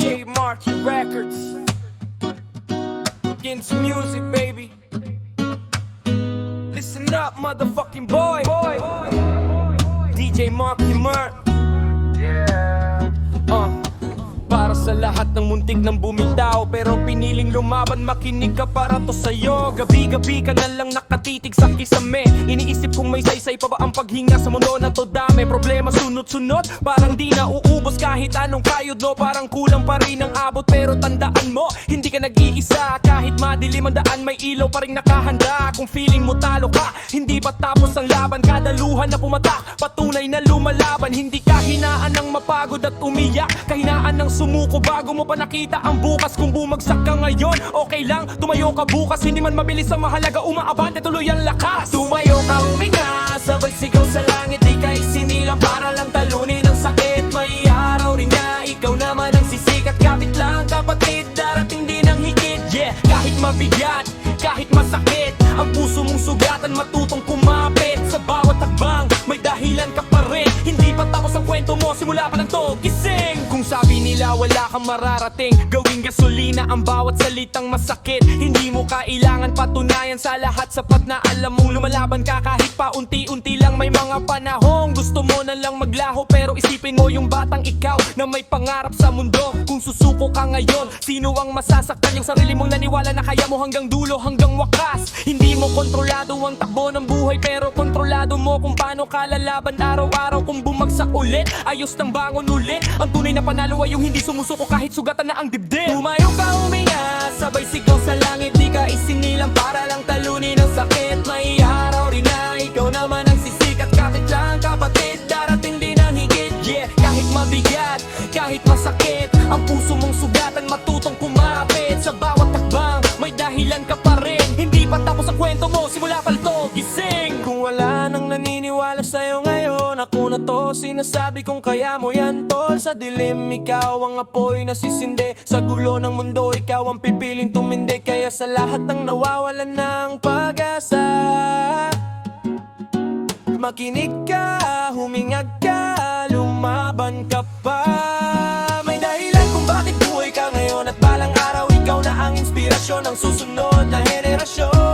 DJ Marky Records. Into music, baby. Listen up, motherfucking boy. DJ Marky Mark. Para sa lahat ng muntik ng bumitaw, pero piniling lumaban, makinig ka para to sa'yo. Gabi-gabi ka na lang nakatitig sa kisame. Iniisip kung may saysay pa ba ang paghinga sa mundo na to dami. Problema sunod-sunod, parang di na uubos kahit anong kayod, no? Parang kulang pa rin ang abot, pero tandaan mo, hindi ka nag-iisa. Kahit madilim ang daan, may ilaw pa rin nakahanda. Kung feeling mo talo ka, hindi pa tapos ang laban. Kada luha na pumatak, patunay na lumalaban. Hindi ka hinaan ng mapagod at umiyak, kahinaan ng sumuko bago mo pa nakita ang bukas. Kung bumagsak ka ngayon, okay lang, tumayo ka bukas. Hindi man mabilis ang mahalaga, umaabante tuloy ang lakas. Tumayo ka, huminga, sabay sigaw sa langit. Di ka isinilang para lang talunin ang sakit. May araw rin na ikaw naman ang sisikat. Kapit lang kapatid, darating din ang higit. Yeah, kahit mabigat, kahit masakit, ang puso mong sugatan, matutong kumapit. Sa bawat hakbang, may dahilan ka pa rin. Hindi pa tapos ang kwento mo, simula pa lang to, gising. Kung sabi nila wala kang mararating, gawing gasolina ang bawat salitang masakit. Hindi mo kailangan patunayan sa lahat, sapat na alam mong lumalaban ka kahit pa unti-unti lang. May mga panahong gusto mo na lang maglaho, pero isipin mo yung batang ikaw na may pangarap sa mundo. Kung susuko ka ngayon, sino ang masasaktan? Yung sarili mong naniwala na kaya mo hanggang dulo, hanggang wakas. Hindi mo kontrolado ang takbo ng buhay, pero kontrolado mo kung paano ka lalaban araw-araw. Kung bumagsak ulit, ayos ng bangon ulit. Ang tunay na panalo ay yung hindi sumusuko kahit sugatan na ang dibdib. Tumayo ka, huminga, sabay sigaw sa langit. Di ka isinilang para lang talunin ang sakit. May araw rin na ikaw naman ang sisikat. Kapit lang kapatid, darating din ang higit. Yeah, kahit mabigat, kahit masakit, ang puso mong sugatan, matutong kumapit. Sa bawat takbang, may dahilan ka pa rin. Hindi pa tapos ang kwento mo, simula pa to, gising. Kung wala nang naniniwala sa'yo ngayon, ako na to, sinasabi kong kaya mo yan tol. Sa dilim, ikaw ang apoy na sisindi. Sa gulo ng mundo, ikaw ang pipiling tumindi. Kaya sa lahat ng nawawalan ng pag-asa, makinig ka, humingag ka, lumaban ka pa. May dahilan kung bakit buhay ka ngayon, at balang araw ikaw na ang inspirasyon ng susunod na henerasyon.